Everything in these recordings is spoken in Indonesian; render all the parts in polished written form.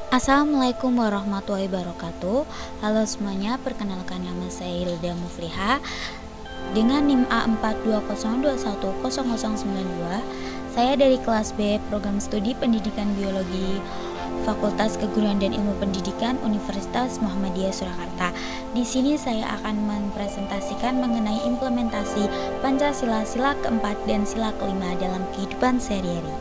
Assalamualaikum warahmatullahi wabarakatuh. Halo semuanya, perkenalkan nama saya Hilda Mufliha dengan NIM A4202100092. Saya dari kelas B Program Studi Pendidikan Biologi Fakultas Keguruan dan Ilmu Pendidikan Universitas Muhammadiyah Surakarta. Di sini saya akan mempresentasikan mengenai implementasi Pancasila, sila keempat dan sila kelima dalam kehidupan sehari-hari.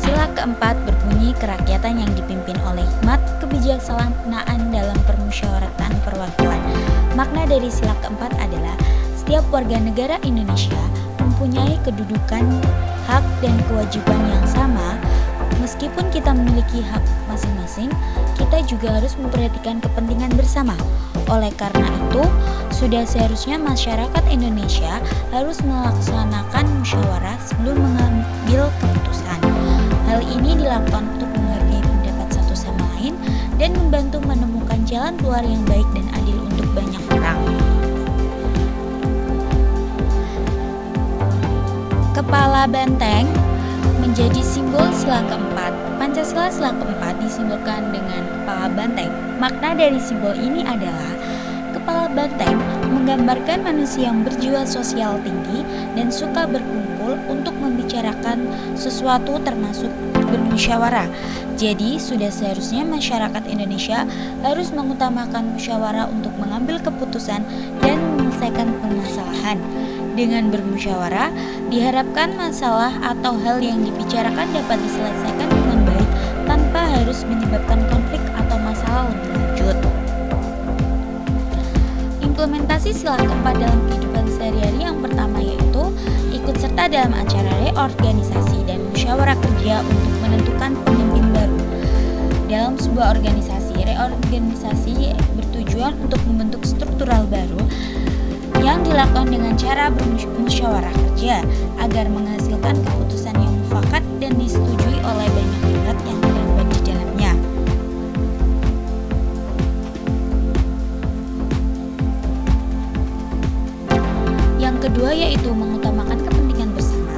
Sila keempat berbunyi kerakyatan yang dipimpin oleh hikmat, kebijaksanaan dalam permusyawaratan perwakilan. Makna dari sila keempat adalah setiap warga negara Indonesia mempunyai kedudukan, hak, dan kewajiban yang sama. Meskipun kita memiliki hak masing-masing, kita juga harus memperhatikan kepentingan bersama. Oleh karena itu, sudah seharusnya masyarakat Indonesia harus melaksanakan musyawarah sebelum mengambil keputusan. Hal ini dilakukan untuk menghargai pendapat satu sama lain dan membantu menemukan jalan keluar yang baik dan adil untuk banyak orang. Kepala banteng menjadi simbol sila keempat. Pancasila sila keempat disimbolkan dengan kepala banteng. Makna dari simbol ini adalah kepala banteng menggambarkan manusia yang berjiwa sosial tinggi dan suka berkumpul untuk membicarakan sesuatu termasuk bermusyawarah. Jadi sudah seharusnya masyarakat Indonesia harus mengutamakan musyawarah untuk mengambil keputusan dan menyelesaikan permasalahan. Dengan bermusyawarah, diharapkan masalah atau hal yang dibicarakan dapat diselesaikan dengan baik tanpa harus menyebabkan konflik atau masalah lebih lanjut. Implementasi sila keempat dalam kehidupan sehari-hari yang pertama yaitu ikut serta dalam acara reorganisasi dan musyawarah kerja untuk menentukan pemimpin baru. Dalam sebuah organisasi, reorganisasi bertujuan untuk membentuk struktural baru yang dilakukan dengan cara bermusyawarah kerja agar menghasilkan keputusan yang mufakat dan disetujui oleh banyak pihak yang terlibat di dalamnya. Yang kedua yaitu mengutamakan kepentingan bersama.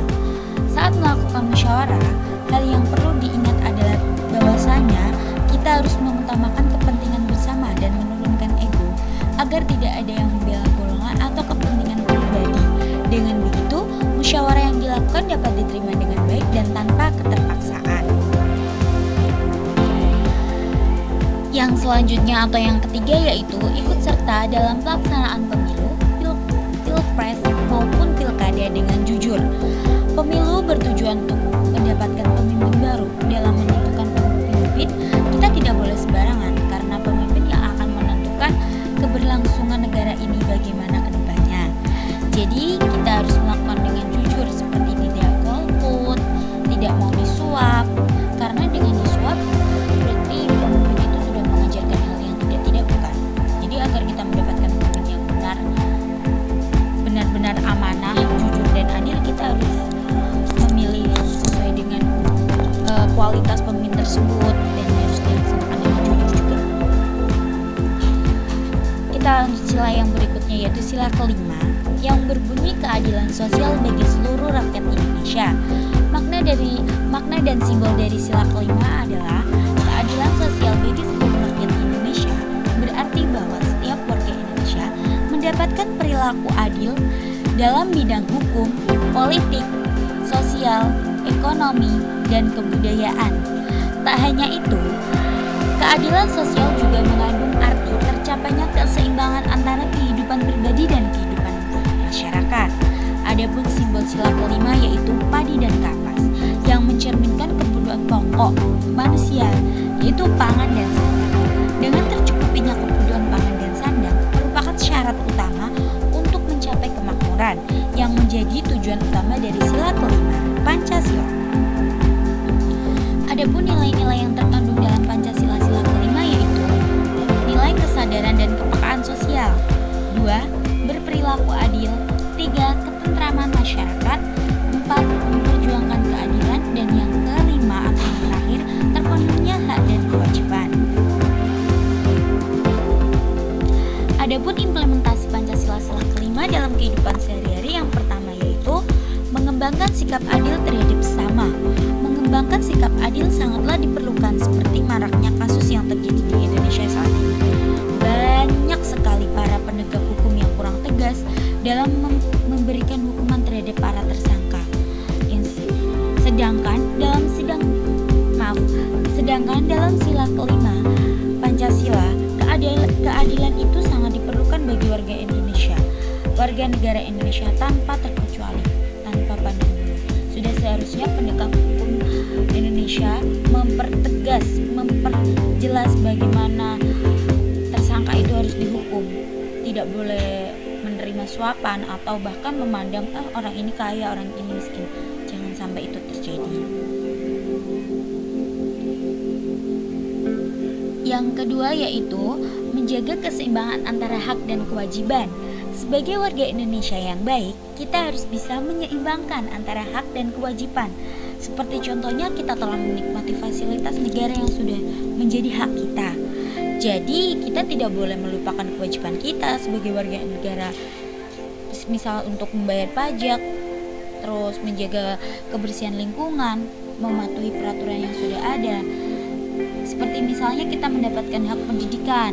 Saat melakukan musyawarah, hal yang perlu diingat adalah bahwasanya kita harus mengutamakan kepentingan bersama dan menurunkan ego agar tidak ada yang membela golongan atau kepentingan pribadi. Dengan begitu, musyawarah yang dilakukan dapat diterima dengan baik dan tanpa keterpaksaan. Yang selanjutnya atau yang ketiga yaitu ikut serta dalam pelaksanaan pemilu, pilpres maupun pilkada dengan jujur. Pemilu bertujuan untuk mendapatkan pemimpin baru. Dalam menentukan pemimpin, kita tidak boleh sembarangan karena pemimpin yang akan menentukan keberlangsungan negara ini bagaimana ke depannya. Jadi kita harus melakukan dengan jujur seperti tidak golput, tidak mau disuap, karena dengan disuap berarti pemimpin itu sudah mengajarkan hal yang tidak bukan. Jadi agar kita mendapatkan pemimpin yang benar-benar amanah, jujur dan adil, kita harus memilih sesuai dengan kualitas pemimpin tersebut dan harus dilaksanakan dengan jujur juga. Kita lanjut sila yang berikutnya yaitu sila kelima yang berbunyi keadilan sosial bagi seluruh rakyat Indonesia. Makna dan simbol dari sila kelima adalah keadilan sosial bagi seluruh rakyat Indonesia. Berarti bahwa setiap warga Indonesia mendapatkan perilaku adil dalam bidang hukum, politik, sosial, ekonomi, dan kebudayaan. Tak hanya itu, keadilan sosial juga mengandung arti tercapainya keseimbangan antara kehidupan pribadi dan kehidupan masyarakat. Adapun simbol sila kelima yaitu padi dan kapas yang mencerminkan kebutuhan pokok manusia yaitu pangan dan sandang. Dengan tercukupinya kebutuhan pangan dan sandang merupakan syarat utama untuk mencapai kemakmuran yang menjadi tujuan utama dari sila kelima, Pancasila. Adapun nilai-nilai yang terkandung dalam Pancasila sila kelima yaitu nilai kesadaran dan kepekaan sosial, 2. Berperilaku adil, 3. Ketentraman masyarakat, 4. Memperjuangkan keadilan, dan yang kelima atau yang terakhir terpenuhinya hak dan kewajiban. Adapun implementasi Pancasila sila kelima dalam kehidupan sehari-hari yang pertama yaitu mengembangkan sikap adil adil sangatlah diperlukan seperti maraknya kasus yang terjadi di Indonesia saat ini. Banyak sekali para penegak hukum yang kurang tegas dalam memberikan hukuman terhadap para tersangka. Sedangkan dalam sila kelima Pancasila, keadilan itu sangat diperlukan bagi warga negara Indonesia tanpa terkecuali, tanpa pandang bulu. Sudah seharusnya penegak hukum Indonesia memperjelas bagaimana tersangka itu harus dihukum. Tidak boleh menerima suapan atau bahkan memandang orang ini kaya, orang ini miskin. Jangan sampai itu terjadi. Yang kedua yaitu menjaga keseimbangan antara hak dan kewajiban. Sebagai warga Indonesia yang baik, kita harus bisa menyeimbangkan antara hak dan kewajiban. Seperti contohnya kita telah menikmati fasilitas negara yang sudah menjadi hak kita. Jadi kita tidak boleh melupakan kewajiban kita sebagai warga negara. Misal untuk membayar pajak, terus menjaga kebersihan lingkungan, mematuhi peraturan yang sudah ada. Seperti misalnya kita mendapatkan hak pendidikan,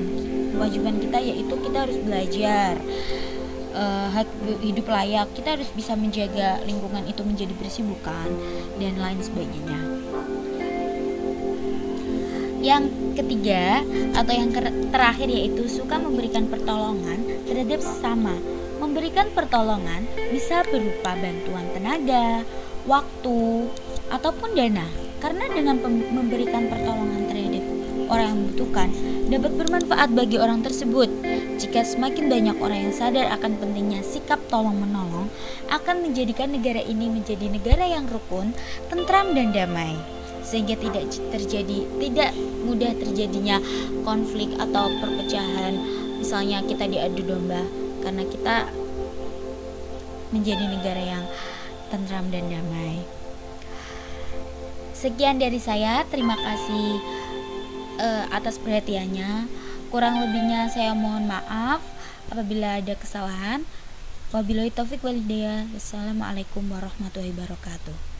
kewajiban kita yaitu kita harus belajar, hak hidup layak, kita harus bisa menjaga lingkungan itu menjadi bersih bukan, dan lain sebagainya. Yang ketiga atau yang terakhir yaitu suka memberikan pertolongan terhadap sesama. Memberikan pertolongan bisa berupa bantuan tenaga, waktu, ataupun dana. Karena dengan memberikan pertolongan terhadap orang yang membutuhkan dapat bermanfaat bagi orang tersebut. Jika semakin banyak orang yang sadar akan pentingnya sikap tolong-menolong, akan menjadikan negara ini menjadi negara yang rukun, tentram dan damai. Sehingga tidak mudah terjadinya konflik atau perpecahan. Misalnya kita diadu domba karena kita menjadi negara yang tentram dan damai. Sekian dari saya, terima kasih atas perhatiannya. Kurang lebihnya saya mohon maaf apabila ada kesalahan. Wabillahi taufik walhidayah. Wassalamualaikum warahmatullahi wabarakatuh.